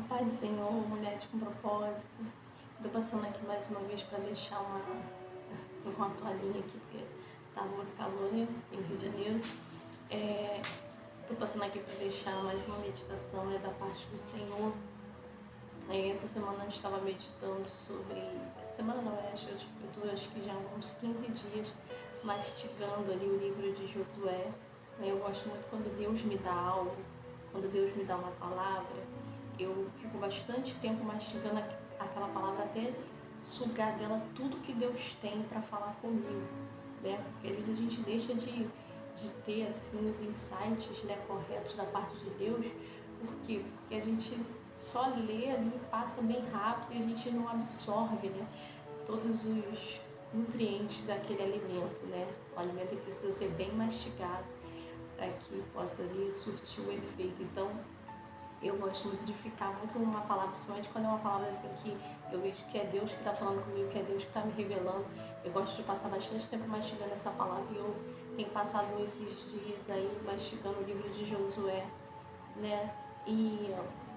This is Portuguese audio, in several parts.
Paz do Senhor, mulheres com propósito. Estou passando aqui mais uma vez para deixar uma toalhinha aqui, porque tá muito calor, né, em Rio de Janeiro. Estou passando aqui para deixar mais uma meditação, né, da parte do Senhor. Essa semana a gente estava meditando sobre... Essa semana não, eu estou acho que já há uns 15 dias mastigando ali o livro de Josué. Eu gosto muito quando Deus me dá algo, quando Deus me dá uma palavra, eu fico bastante tempo mastigando aquela palavra até sugar dela tudo que Deus tem para falar comigo, né? Porque às vezes a gente deixa de ter assim os insights, né, corretos da parte de Deus. Por quê? Porque a gente só lê ali, passa bem rápido e a gente não absorve, né, todos os nutrientes daquele alimento, né? O alimento precisa ser bem mastigado para que possa ali surtir o efeito. Então, eu gosto muito de ficar muito numa palavra, principalmente quando é uma palavra assim que eu vejo que é Deus que está falando comigo, que é Deus que está me revelando. Eu gosto de passar bastante tempo mastigando essa palavra e eu tenho passado esses dias aí mastigando o livro de Josué, né? E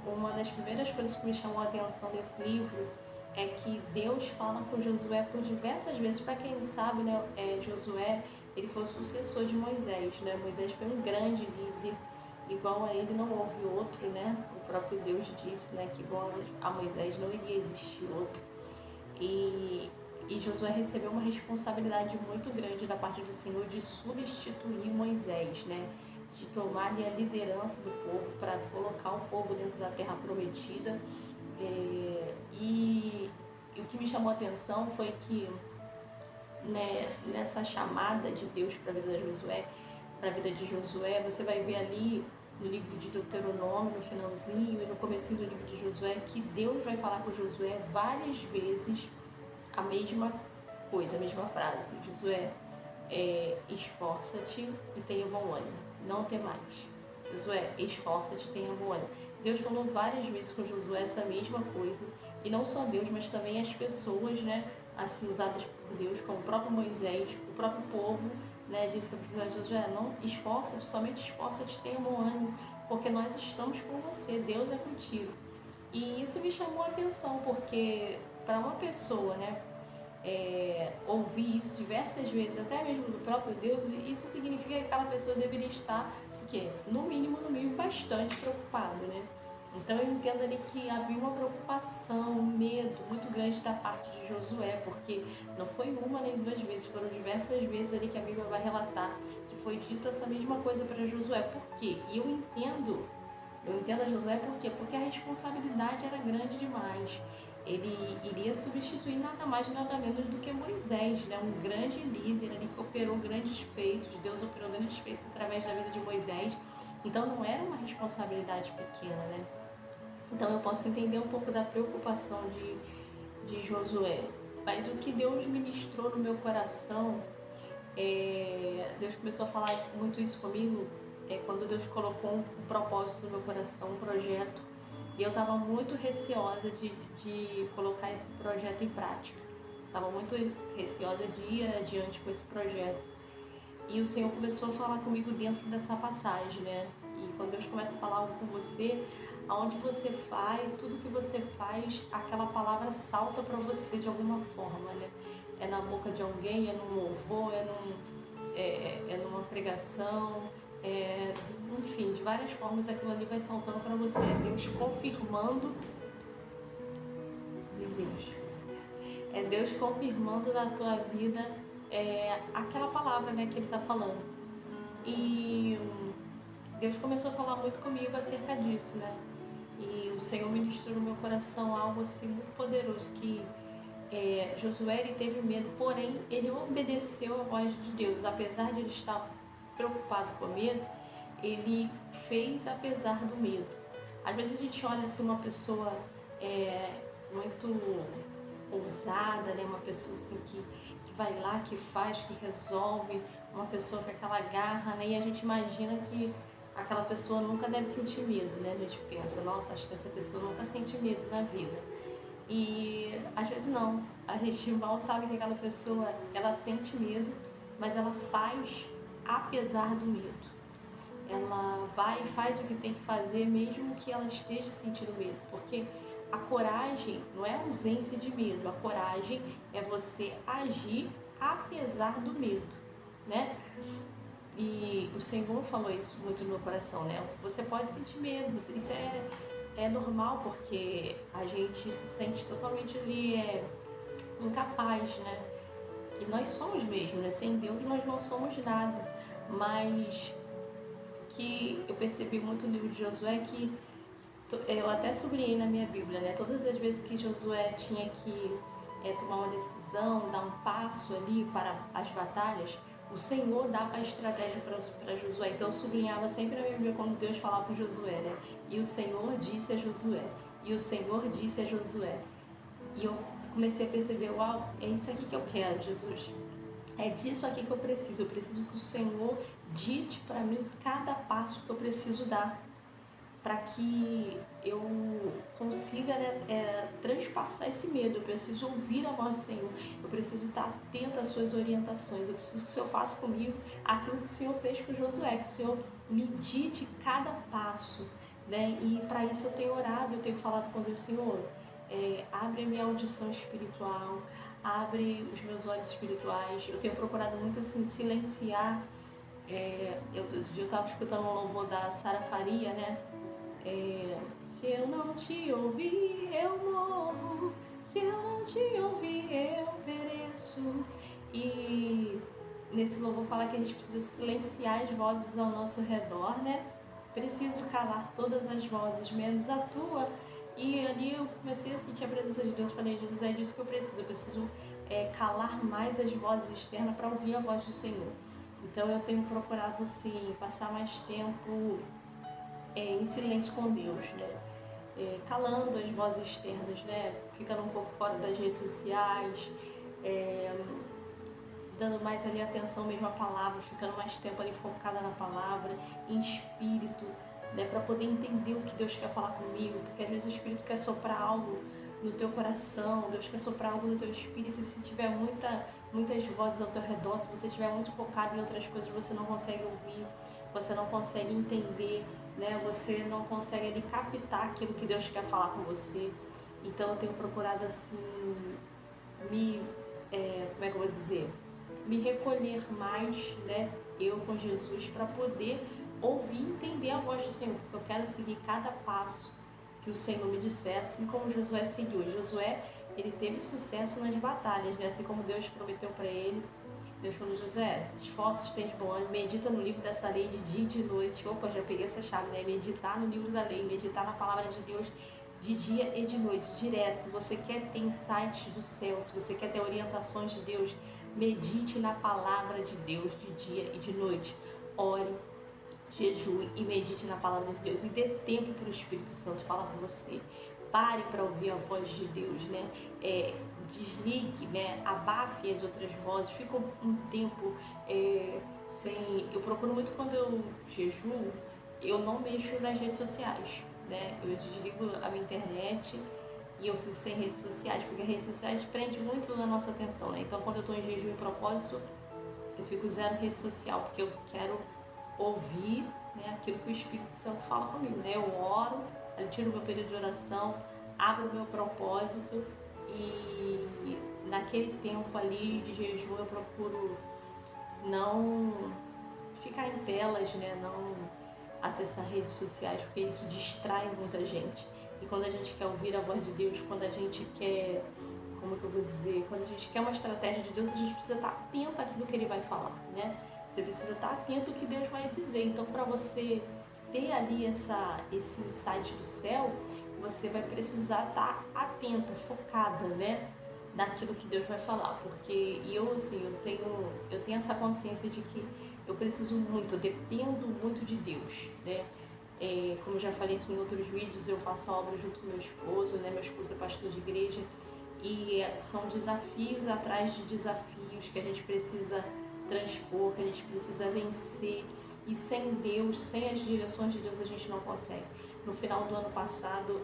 uma das primeiras coisas que me chamou a atenção nesse livro é que Deus fala com Josué por diversas vezes. Para quem não sabe, né, Josué, ele foi o sucessor de Moisés, né? Moisés foi um grande líder. Igual a ele não houve outro, né? O próprio Deus disse, né, que igual a Moisés não iria existir outro. E Josué recebeu uma responsabilidade muito grande da parte do Senhor de substituir Moisés, né? De tomar ali a liderança do povo para colocar o povo dentro da terra prometida. E o que me chamou a atenção foi que, né, nessa chamada de Deus para a vida de Josué, você vai ver ali no livro de Deuteronômio, no finalzinho e no comecinho do livro de Josué, que Deus vai falar com Josué várias vezes a mesma coisa, a mesma frase. Josué, esforça-te e tenha bom ânimo, não temais. Josué, esforça-te e tenha bom ânimo. Deus falou várias vezes com Josué essa mesma coisa, e não só Deus, mas também as pessoas, né, assim, usadas por Deus, como o próprio Moisés, o próprio povo, né, disse para Josué, não esforça-te, somente esforça-te, tenha bom ânimo, porque nós estamos com você, Deus é contigo. E isso me chamou a atenção, porque para uma pessoa, né, ouvir isso diversas vezes, até mesmo do próprio Deus, isso significa que aquela pessoa deveria estar, porque, no mínimo, bastante preocupado, né? Então eu entendo ali que havia uma preocupação, um medo muito grande da parte de Josué, porque não foi uma nem duas vezes, foram diversas vezes ali que a Bíblia vai relatar que foi dito essa mesma coisa para Josué. Por quê? E eu entendo a Josué por quê? Porque a responsabilidade era grande demais. Ele iria substituir nada mais nada menos do que Moisés, né? Um grande líder ali que operou grandes feitos, Deus operou grandes feitos através da vida de Moisés. Então não era uma responsabilidade pequena, né? Então eu posso entender um pouco da preocupação de Josué. Mas o que Deus ministrou no meu coração, Deus começou a falar muito isso comigo, quando Deus colocou um propósito no meu coração, um projeto, e eu estava muito receosa de colocar esse projeto em prática. Estava muito receosa de ir adiante com esse projeto. E o Senhor começou a falar comigo dentro dessa passagem, né? E quando Deus começa a falar algo com você, aonde você vai, tudo que você faz, aquela palavra salta para você de alguma forma, né? É na boca de alguém, é num louvor, é numa pregação, enfim, de várias formas aquilo ali vai saltando para você. É Deus confirmando, vizinhos, é Deus confirmando na tua vida aquela palavra, né, que Ele está falando. E Deus começou a falar muito comigo acerca disso, né? E o Senhor ministrou no meu coração algo assim muito poderoso, que Josué, ele teve medo, porém ele obedeceu a voz de Deus. Apesar de ele estar preocupado com medo, ele fez apesar do medo. Às vezes a gente olha assim uma pessoa muito ousada, né? Uma pessoa assim que vai lá, que faz, que resolve, uma pessoa com aquela garra, né? E a gente imagina que aquela pessoa nunca deve sentir medo, né? A gente pensa, nossa, acho que essa pessoa nunca sente medo na vida. E às vezes não, a gente mal sabe que aquela pessoa, ela sente medo, mas ela faz apesar do medo. ela vai e faz o que tem que fazer, mesmo que ela esteja sentindo medo, porque a coragem não é ausência de medo, a coragem é você agir apesar do medo, né? E o Senhor falou isso muito no meu coração, né? Você pode sentir medo, isso é normal, porque a gente se sente totalmente ali incapaz, né? E nós somos mesmo, né? Sem Deus nós não somos nada. Mas que eu percebi muito no livro de Josué que eu até sublinhei na minha Bíblia, né? Todas as vezes que Josué tinha que tomar uma decisão, dar um passo ali para as batalhas, o Senhor dava a estratégia para Josué. Então eu sublinhava sempre na minha Bíblia quando Deus falava com Josué, né? E o Senhor disse a Josué. E o Senhor disse a Josué. E eu comecei a perceber, uau, é isso aqui que eu quero, Jesus. É disso aqui que eu preciso. Eu preciso que o Senhor dite para mim cada passo que eu preciso dar, para que eu consiga, né, transpassar esse medo. Eu preciso ouvir a voz do Senhor, eu preciso estar atenta às suas orientações, eu preciso que o Senhor faça comigo aquilo que o Senhor fez com Josué, que o Senhor me dite cada passo, né? E para isso eu tenho orado, eu tenho falado com Deus, Senhor, abre a minha audição espiritual, abre os meus olhos espirituais. Eu tenho procurado muito assim silenciar. Outro dia eu estava escutando um louvor da Sara Faria, né? Se eu não te ouvir, eu morro. Se eu não te ouvir, eu pereço. E nesse louvor fala que a gente precisa silenciar as vozes ao nosso redor, né? Preciso calar todas as vozes, menos a tua. E ali eu comecei a sentir a presença de Deus. Falei, Jesus, é disso que eu preciso calar mais as vozes externas para ouvir a voz do Senhor. Então eu tenho procurado assim, passar mais tempo em silêncio com Deus, né? Calando as vozes externas, né? Ficando um pouco fora das redes sociais, dando mais ali atenção mesmo à palavra, ficando mais tempo ali focada na palavra, em espírito, né, para poder entender o que Deus quer falar comigo, porque às vezes o Espírito quer soprar algo no teu coração, Deus quer soprar algo no teu espírito, e se tiver muitas vozes ao teu redor, se você estiver muito focado em outras coisas, você não consegue ouvir, você não consegue entender, né, você não consegue ali captar aquilo que Deus quer falar com você. Então eu tenho procurado assim, como é que eu vou dizer? Me recolher mais, né, eu com Jesus, para poder ouvir e entender a voz do Senhor, porque eu quero seguir cada passo que o Senhor me disser, assim como Josué seguiu. Josué, ele teve sucesso nas batalhas, né? Assim como Deus prometeu para ele. Deus falou, Josué, esforços tens bom ânimo, medita no livro dessa lei de dia e de noite. Opa, já peguei essa chave, né? Meditar no livro da lei, meditar na palavra de Deus de dia e de noite, direto. Se você quer ter insights do céu, se você quer ter orientações de Deus, medite na palavra de Deus de dia e de noite. Ore, jejue e medite na palavra de Deus e dê tempo para o Espírito Santo falar com você. Pare para ouvir a voz de Deus, né? Desligue, né? Abafe as outras vozes. Fica um tempo sem... Eu procuro muito, quando eu jejuo, eu não mexo nas redes sociais, né? Eu desligo a minha internet e eu fico sem redes sociais, porque as redes sociais prendem muito a nossa atenção, né? Então, quando eu estou em jejum em propósito, eu fico zero rede social, porque eu quero ouvir, né, aquilo que o Espírito Santo fala comigo, né? Eu oro, eu tiro o meu período de oração, abro o meu propósito e naquele tempo ali de jejum eu procuro não ficar em telas, né? Não acessar redes sociais, porque isso distrai muita gente. E quando a gente quer ouvir a voz de Deus, quando a gente quer, como que eu vou dizer, quando a gente quer uma estratégia de Deus, a gente precisa estar atento àquilo que Ele vai falar, né? Você precisa estar atento ao que Deus vai dizer. Então, para você ter ali esse insight do céu, você vai precisar estar atenta, focada, né, naquilo que Deus vai falar. Porque eu, assim, eu tenho essa consciência de que eu preciso muito, eu dependo muito de Deus, né? Como eu já falei aqui em outros vídeos, eu faço a obra junto com meu esposo, né? Meu esposo é pastor de igreja, e são desafios atrás de desafios que a gente precisa transpor, que a gente precisa vencer, e sem Deus, sem as direções de Deus, a gente não consegue. No final do ano passado,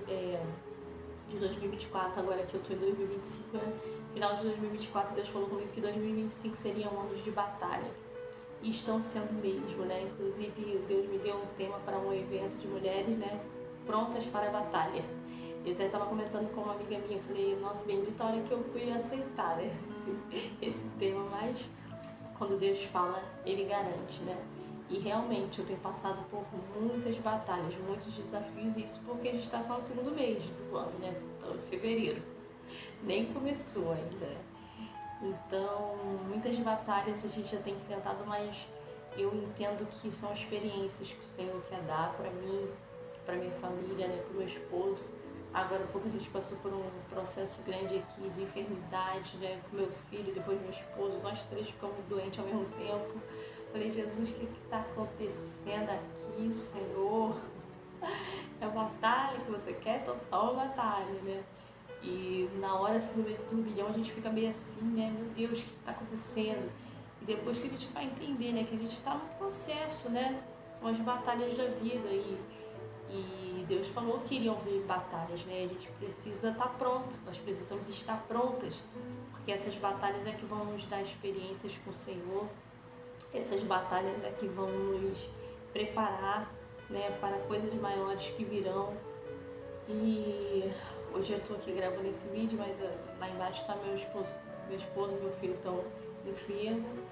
de 2024, agora que eu estou em 2025, né? Final de 2024, Deus falou comigo que 2025 seria um ano de batalha. e estão sendo mesmo, né? Inclusive, Deus me deu um tema para um evento de mulheres, né? Prontas para a batalha. Eu até estava comentando com uma amiga minha, eu falei, nossa, bendita a hora que eu fui aceitar, né? Esse tema, mas quando Deus fala, Ele garante, né? E realmente eu tenho passado por muitas batalhas, muitos desafios, isso porque a gente está só no segundo mês do ano, né? Estamos em fevereiro, nem começou ainda. Então, muitas batalhas a gente já tem enfrentado, mas eu entendo que são experiências que o Senhor quer dar para mim, para minha família, né? Para o meu esposo. Agora há pouco a gente passou por um processo grande aqui de enfermidade, né? Com meu filho, depois meu esposo, nós três ficamos doentes ao mesmo tempo. Falei, Jesus, o que está acontecendo aqui, Senhor? É a batalha que você quer? Total batalha, né? E na hora, assim, no meio do turbilhão, a gente fica meio assim, né? Meu Deus, o que está acontecendo? E depois que a gente vai entender, né? Que a gente está no processo, né? São as batalhas da vida e Deus falou que iriam vir batalhas, né? A gente precisa estar pronto, nós precisamos estar prontas, porque essas batalhas é que vão nos dar experiências com o Senhor, essas batalhas é que vão nos preparar, né, para coisas maiores que virão. E hoje eu estou aqui gravando esse vídeo, mas lá embaixo está meu esposo e meu filho estão enfermos.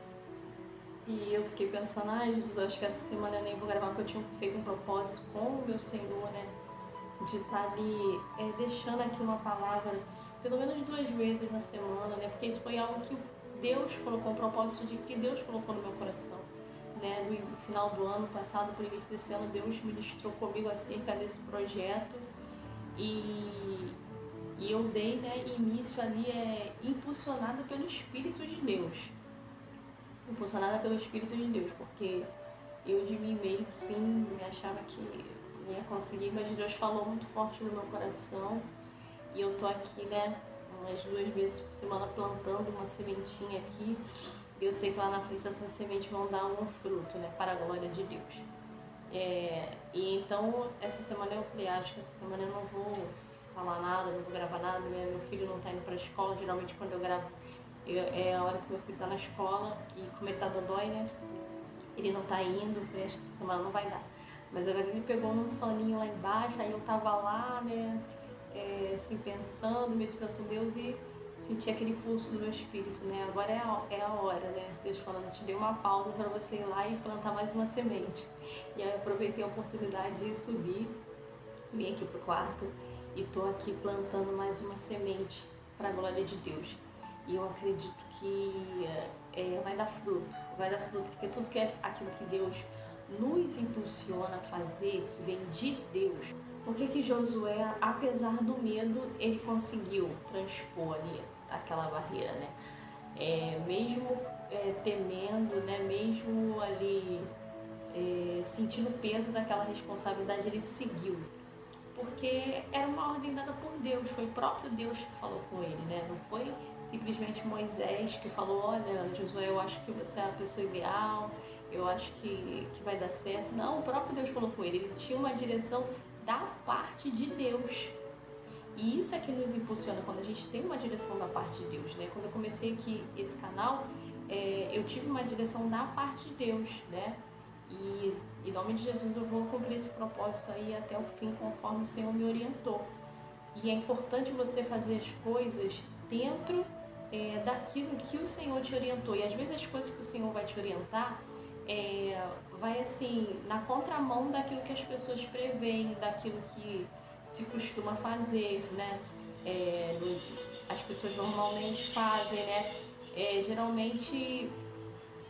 E eu fiquei pensando, Jesus, acho que essa semana eu nem vou gravar, porque eu tinha feito um propósito com o meu Senhor, né? De estar ali deixando aqui uma palavra, pelo menos 2 vezes na semana, né? Porque isso foi algo que Deus colocou, um propósito de que Deus colocou no meu coração, né? No final do ano passado, pro início desse ano, Deus ministrou comigo acerca desse projeto e eu dei, né, início ali impulsionada pelo Espírito de Deus. Impulsionada pelo Espírito de Deus, porque eu de mim mesmo, sim, achava que não ia conseguir, mas Deus falou muito forte no meu coração e eu tô aqui, né, umas 2 vezes por semana plantando uma sementinha aqui. Eu sei que lá na frente essas sementes vão dar um fruto, né, para a glória de Deus. E então, essa semana eu falei, acho que essa semana eu não vou falar nada, não vou gravar nada, meu filho não tá indo pra escola, geralmente quando eu gravo é a hora que meu filho tá na escola e como ele tá dodói, né, ele não tá indo, eu falei, acho que essa semana não vai dar. Mas agora ele pegou num soninho lá embaixo, aí eu tava lá, né, assim, pensando, meditando com Deus e senti aquele pulso do meu espírito, né, agora é a hora, né, Deus falando, te dei uma pausa para você ir lá e plantar mais uma semente. E aí eu aproveitei a oportunidade de subir, vim aqui pro quarto e tô aqui plantando mais uma semente para a glória de Deus. E eu acredito que vai dar fruto, porque tudo que é aquilo que Deus nos impulsiona a fazer, que vem de Deus. Por que Josué, apesar do medo, ele conseguiu transpor ali aquela barreira, né? Mesmo temendo, né? Mesmo ali sentindo o peso daquela responsabilidade, ele seguiu. Porque era uma ordem dada por Deus, foi o próprio Deus que falou com ele, né? Não foi simplesmente Moisés que falou, olha, Josué, eu acho que você é a pessoa ideal, eu acho que vai dar certo. Não, o próprio Deus falou com ele, ele tinha uma direção da parte de Deus. E isso é que nos impulsiona, quando a gente tem uma direção da parte de Deus, né? Quando eu comecei aqui esse canal, eu tive uma direção da parte de Deus, né? E em nome de Jesus eu vou cumprir esse propósito aí até o fim, conforme o Senhor me orientou. E é importante você fazer as coisas dentro daquilo que o Senhor te orientou. E às vezes as coisas que o Senhor vai te orientar vai assim na contramão daquilo que as pessoas preveem, daquilo que se costuma fazer, né? As pessoas normalmente fazem, né? Geralmente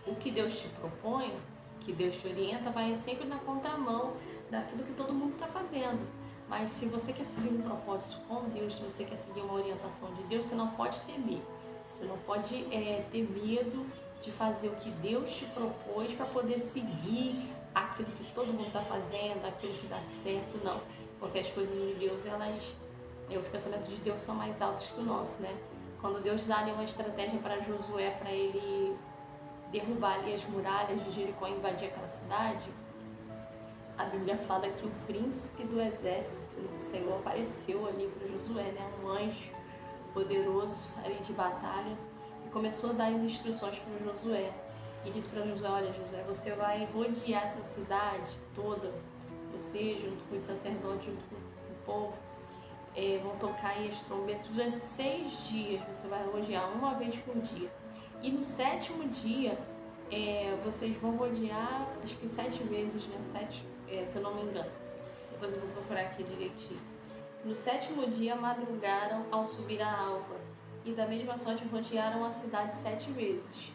o que Deus te propõe, que Deus te orienta, vai sempre na contramão daquilo que todo mundo está fazendo. Mas se você quer seguir um propósito com Deus, se você quer seguir uma orientação de Deus, você não pode temer. Você não pode ter medo de fazer o que Deus te propôs para poder seguir aquilo que todo mundo está fazendo, aquilo que dá certo, não. Porque as coisas de Deus, os pensamentos de Deus são mais altos que o nosso, né? Quando Deus dá ali uma estratégia para Josué, para ele derrubar ali as muralhas de Jericó e invadir aquela cidade, a Bíblia fala que o príncipe do exército do Senhor apareceu ali para Josué, né? Um anjo poderoso ali de batalha, e começou a dar as instruções para Josué. e disse para Josué: olha, Josué, você vai rodear essa cidade toda, você junto com os sacerdotes, junto com o povo, vão tocar aí as trombetas durante 6 dias, você vai rodear uma vez por dia. E no 7º dia, vocês vão rodear, acho que 7 vezes, né? 7, se eu não me engano. Depois eu vou procurar aqui direitinho. No 7º dia, madrugaram ao subir a alva, e da mesma sorte rodearam a cidade 7 vezes.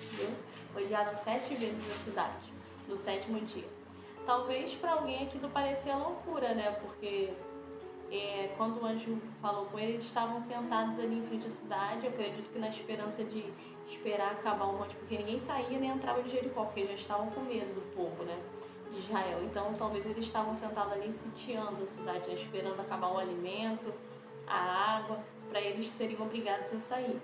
Entendeu? Rodearam 7 vezes a cidade, no 7º dia. Talvez para alguém aquilo parecia loucura, né? Porque quando o anjo falou com eles estavam sentados ali em frente à cidade. Eu acredito que na esperança de esperar acabar o monte, porque ninguém saía nem entrava de Jericó, porque já estavam com medo do povo, né, de Israel. Então talvez eles estavam sentados ali sitiando a cidade, né, esperando acabar o alimento, a água, para eles serem obrigados a sair.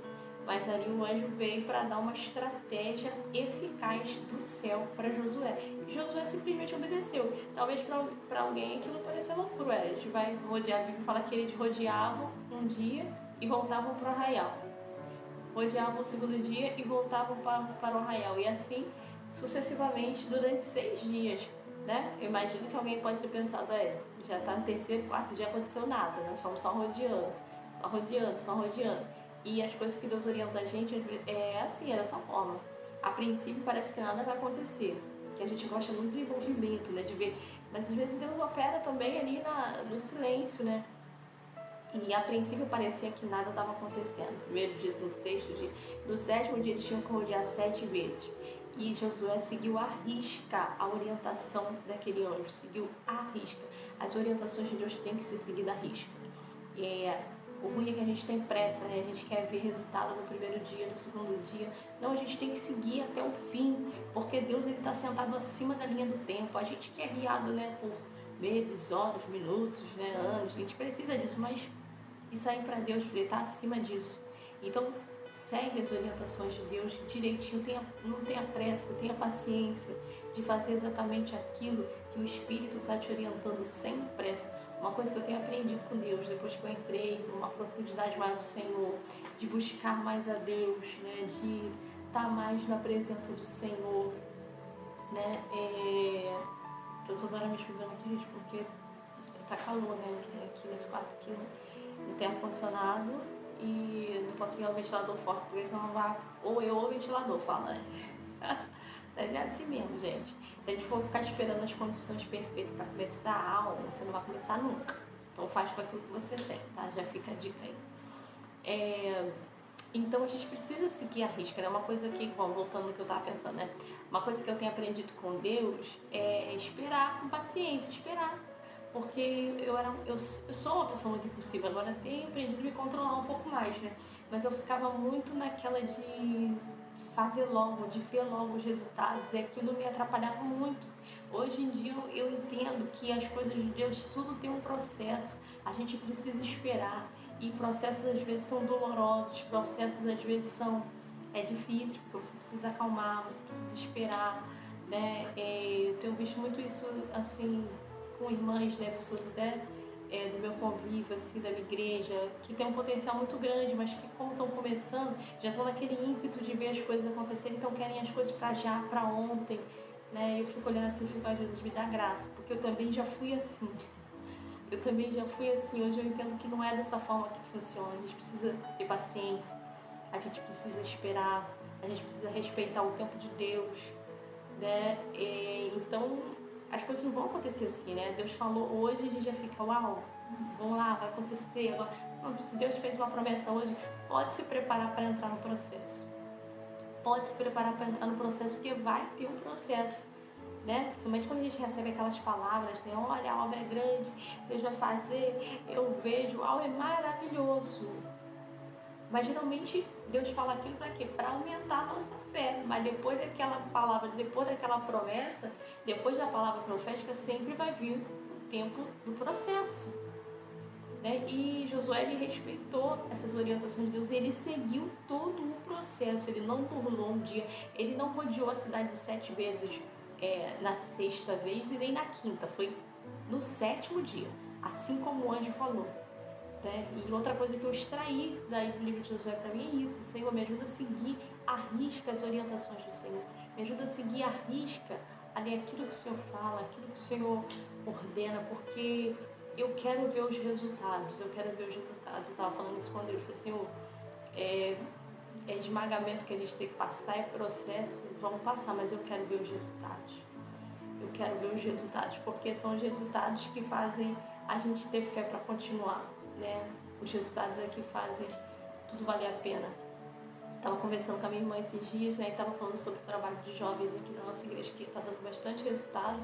Mas ali o anjo veio para dar uma estratégia eficaz do céu para Josué. E Josué simplesmente obedeceu. Talvez para alguém aquilo pareça loucura. A gente vai rodear, a Bíblia fala que eles rodeavam um dia e voltavam para o arraial. Rodeavam o 2º dia e voltavam para o arraial. E assim sucessivamente durante 6 dias. Né? Eu imagino que alguém pode ter pensado, já está no 3º, 4º dia, aconteceu nada, nós estamos só rodeando, só rodeando, só rodeando. E as coisas que Deus orienta a gente é assim, é dessa forma. A princípio parece que nada vai acontecer, que a gente gosta muito de envolvimento, né, de ver, mas às vezes Deus opera também ali no silêncio, né? E a princípio parecia que nada estava acontecendo. Primeiro dia, no 6º dia, no 7º dia eles tinham que rodear 7 vezes. E Josué seguiu à risca a orientação daquele anjo, seguiu à risca. As orientações de Deus têm que ser seguidas à risca. O ruim é que a gente tem pressa, né? A gente quer ver resultado no 1º dia, no 2º dia. Não, a gente tem que seguir até o fim, porque Deus está sentado acima da linha do tempo. A gente que é guiado, né, por meses, horas, minutos, né, anos, a gente precisa disso, mas isso aí para Deus, Ele está acima disso. Então, segue as orientações de Deus direitinho, não tenha pressa, tenha paciência de fazer exatamente aquilo que o Espírito está te orientando sem pressa. Uma coisa que eu tenho aprendido com Deus, depois que eu entrei numa profundidade maior do Senhor, de buscar mais a Deus, né, de estar mais na presença do Senhor, né, eu tô dando me chuvando aqui, gente, porque tá calor, né, aqui nesse quarto aqui, né, não tem ar-condicionado e não posso ligar o ventilador forte, porque senão vai, ou eu ou o ventilador, fala, né. Mas é assim mesmo, gente. Se a gente for ficar esperando as condições perfeitas para começar algo, você não vai começar nunca. Então faz com aquilo que você tem, tá? Já fica a dica aí. Então a gente precisa seguir a risca, né? Uma coisa que, bom, voltando no que eu estava pensando, né? Uma coisa que eu tenho aprendido com Deus é esperar com paciência, esperar. Porque eu sou uma pessoa muito impulsiva, agora tenho aprendido a me controlar um pouco mais, né? Mas eu ficava muito naquela de fazer logo, de ver logo os resultados, e aquilo me atrapalhava muito. Hoje em dia eu entendo que as coisas de Deus, tudo tem um processo, a gente precisa esperar, e processos às vezes são dolorosos, processos às vezes são difíceis, porque você precisa acalmar, você precisa esperar, né? Eu tenho visto muito isso assim com irmãs, né, pessoas até do meu convívio, assim, da minha igreja, que tem um potencial muito grande, mas que como estão começando, já estão naquele ímpeto de ver as coisas acontecerem, então querem as coisas para já, para ontem, né? Eu fico olhando assim e fico, Jesus, me dá graça, porque eu também já fui assim. Eu também já fui assim, hoje eu entendo que não é dessa forma que funciona, a gente precisa ter paciência, a gente precisa esperar, a gente precisa respeitar o tempo de Deus, né? Então, as coisas não vão acontecer assim, né? Deus falou hoje, a gente já fica, uau, vamos lá, vai acontecer. Agora, não, se Deus fez uma promessa hoje, pode se preparar para entrar no processo. Pode se preparar para entrar no processo, porque vai ter um processo, né? Principalmente quando a gente recebe aquelas palavras, né? Olha, a obra é grande, Deus vai fazer, eu vejo, uau, é maravilhoso. Mas geralmente Deus fala aquilo para quê? Para aumentar a nossa fé. Mas depois daquela palavra, depois daquela promessa, depois da palavra profética, sempre vai vir o tempo do processo, né? E Josué, ele respeitou essas orientações de Deus, ele seguiu todo o processo, ele não burlou um dia, ele não rodeou a cidade 7 vezes na 6ª vez e nem na 5ª, foi no 7º dia, assim como o anjo falou. Né? E outra coisa que eu extraí do livro de Josué para mim é isso: o Senhor me ajuda a seguir à risca as orientações do Senhor, me ajuda a seguir à risca ali aquilo que o Senhor fala, aquilo que o Senhor ordena, porque eu quero ver os resultados, eu quero ver os resultados. Eu estava falando isso com Deus, falei, Senhor, é, é esmagamento que a gente tem que passar, é processo, vamos passar, mas eu quero ver os resultados. Eu quero ver os resultados, porque são os resultados que fazem a gente ter fé para continuar, né? Os resultados é que fazem tudo valer a pena. Estava conversando com a minha irmã esses dias, né? E estava falando sobre o trabalho de jovens aqui na nossa igreja, que está dando bastante resultado.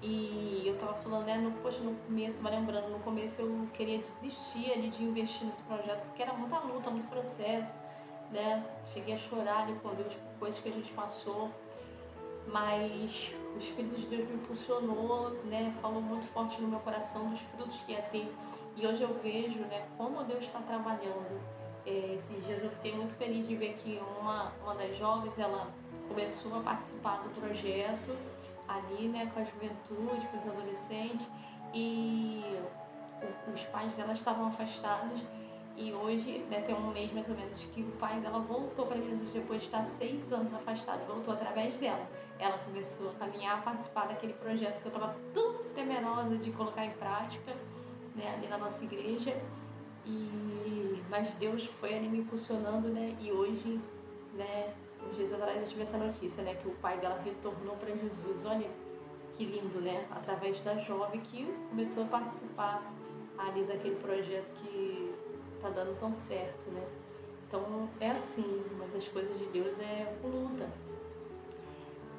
E eu estava falando, né? No começo, vai lembrando, no começo eu queria desistir ali de investir nesse projeto, porque era muita luta, muito processo, né? Cheguei a chorar ali com Deus por coisas que a gente passou, mas o Espírito de Deus me impulsionou, né? Falou muito forte no meu coração dos frutos que ia ter. E hoje eu vejo, né? Como Deus está trabalhando. Esses dias eu fiquei muito feliz de ver que uma das jovens, ela começou a participar do projeto ali, né? Com a juventude, com os adolescentes. E os pais dela estavam afastados. E hoje, né, tem um mês mais ou menos que o pai dela voltou para Jesus depois de estar 6 anos afastado, voltou através dela. Ela começou a caminhar, a participar daquele projeto que eu estava tão temerosa de colocar em prática, né, ali na nossa igreja. Mas Deus foi ali me impulsionando, né, e hoje, né, uns dias atrás eu tive essa notícia, né, que o pai dela retornou para Jesus. Olha que lindo, né, através da jovem que começou a participar ali daquele projeto que tá dando tão certo, né? Então é assim, mas as coisas de Deus é com luta.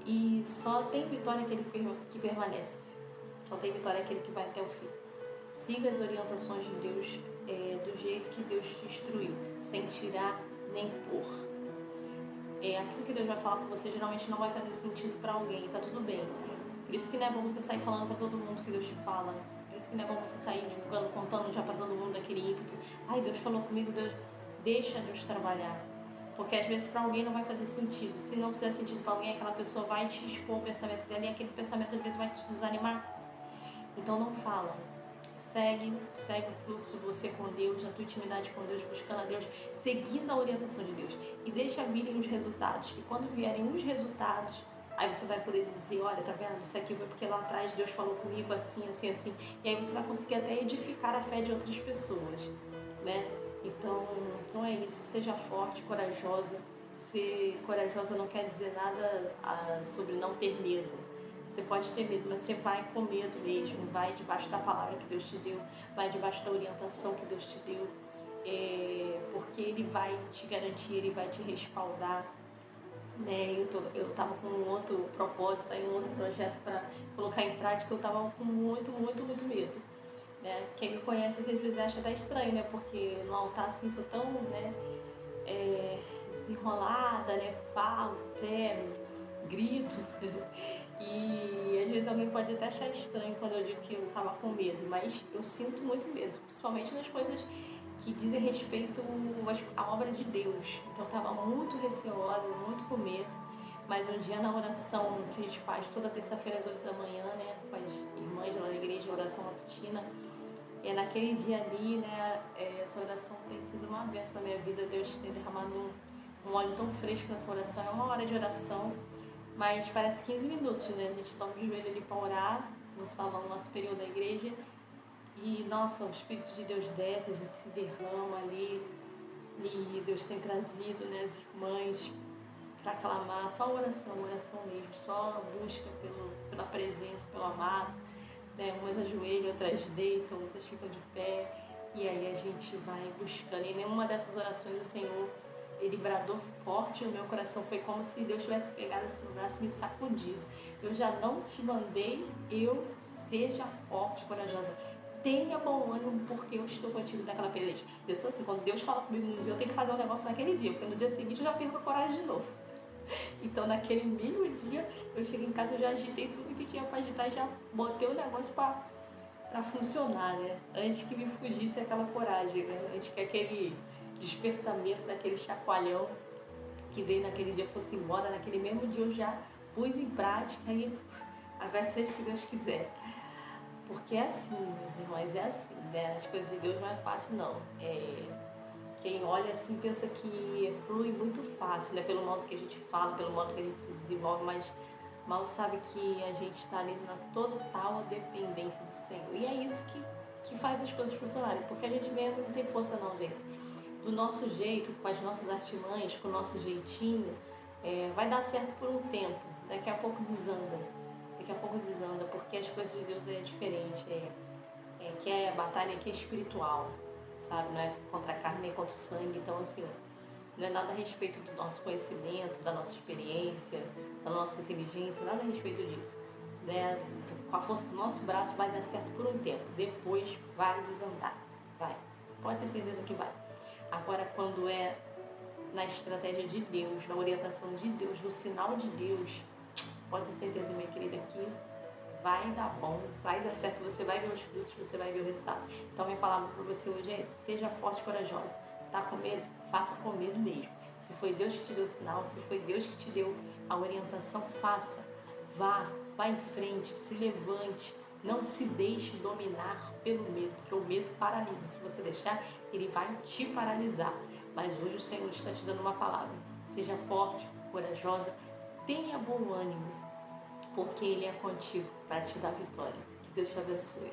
E só tem vitória aquele que permanece. Só tem vitória aquele que vai até o fim. Siga as orientações de Deus do jeito que Deus te instruiu, sem tirar nem pôr. Aquilo que Deus vai falar com você geralmente não vai fazer sentido para alguém, tá tudo bem. Por isso que não é bom você sair falando para todo mundo que Deus te fala. Por isso que não é bom você sair divulgando, contando já para todo mundo aquele ímpeto. Ai, Deus falou comigo, Deus... Deixa Deus trabalhar. Porque às vezes para alguém não vai fazer sentido. Se não fizer sentido para alguém, aquela pessoa vai te expor o pensamento dela e aquele pensamento às vezes vai te desanimar. Então não fala. Segue o fluxo, você com Deus, a tua intimidade com Deus, buscando a Deus, seguindo a orientação de Deus. E deixa virem os resultados. E quando vierem os resultados, aí você vai poder dizer, olha, tá vendo? Isso aqui foi porque lá atrás Deus falou comigo assim, assim, assim. E aí você vai conseguir até edificar a fé de outras pessoas, né? Então é isso. Seja forte, corajosa. Ser corajosa não quer dizer nada sobre não ter medo. Você pode ter medo, mas você vai com medo mesmo. Vai debaixo da palavra que Deus te deu. Vai debaixo da orientação que Deus te deu. Porque Ele vai te garantir, Ele vai te respaldar. Né? Eu estava com um outro propósito, um outro projeto para colocar em prática. Eu estava com muito, muito, muito medo. Né? Quem me conhece às vezes acha até estranho, né? Porque no altar assim sou tão, né, desenrolada, né? Falo, pego, grito. E às vezes alguém pode até achar estranho quando eu digo que eu estava com medo, mas eu sinto muito medo, principalmente nas coisas que dizem respeito à obra de Deus. Então eu estava muito receosa, muito com medo. Mas um dia na oração que a gente faz toda terça-feira às 8 da manhã, né, com as irmãs lá na igreja, oração matutina, naquele dia ali, né, essa oração tem sido uma bênção na minha vida. Deus tem derramado um óleo tão fresco nessa oração. É 1 hora de oração, mas parece 15 minutos, né? A gente dobra o joelho ali para orar no salão, no nosso período da igreja. E, nossa, o Espírito de Deus desce, a gente se derrama ali. E Deus tem trazido, né, as irmãs para clamar, só oração mesmo, só busca pela presença, pelo amado, né? Umas ajoelham, outras deitam, outras ficam de pé, e aí a gente vai buscando. E nenhuma dessas orações o Senhor, Ele bradou forte no meu coração, foi como se Deus tivesse pegado esse braço e me sacudido. Eu já não te mandei, seja forte, corajosa. Tenha bom ânimo, porque eu estou contigo naquela peleja. Eu sou assim, quando Deus fala comigo num dia, eu tenho que fazer um negócio naquele dia, porque no dia seguinte eu já perco a coragem de novo. Então naquele mesmo dia, eu cheguei em casa, eu já agitei tudo que tinha para agitar e já botei o negócio para funcionar, né? Antes que me fugisse aquela coragem, né? Antes que aquele despertamento, daquele chacoalhão que veio naquele dia fosse embora, naquele mesmo dia eu já pus em prática e agora seja o que Deus quiser. Porque é assim, meus irmãos, é assim, né? As coisas de Deus não é fácil, não. Quem olha assim pensa que flui muito fácil, né? Pelo modo que a gente fala, pelo modo que a gente se desenvolve, mas mal sabe que a gente está ali na total dependência do Senhor. E é isso que faz as coisas funcionarem, porque a gente mesmo não tem força não, gente. Do nosso jeito, com as nossas artimanhas, com o nosso jeitinho, vai dar certo por um tempo. Daqui a pouco desanda. Daqui a pouco desanda, porque as coisas de Deus é diferente. Que é batalha que é espiritual, sabe? Não é contra a carne nem contra o sangue. Então, assim, não é nada a respeito do nosso conhecimento, da nossa experiência, da nossa inteligência, nada a respeito disso. Né? Com a força do nosso braço vai dar certo por um tempo, depois vai desandar, vai. Pode ter certeza que vai. Agora, quando é na estratégia de Deus, na orientação de Deus, no sinal de Deus, pode ter certeza, minha querida, que vai dar bom, vai dar certo, você vai ver os frutos, você vai ver o resultado. Então, minha palavra para você hoje é essa: seja forte e corajosa. Tá com medo? Faça com medo mesmo. Se foi Deus que te deu o sinal, se foi Deus que te deu a orientação, faça. Vá em frente, se levante. Não se deixe dominar pelo medo, porque o medo paralisa. Se você deixar, ele vai te paralisar. Mas hoje o Senhor está te dando uma palavra. Seja forte, corajosa, tenha bom ânimo, porque Ele é contigo para te dar vitória. Que Deus te abençoe.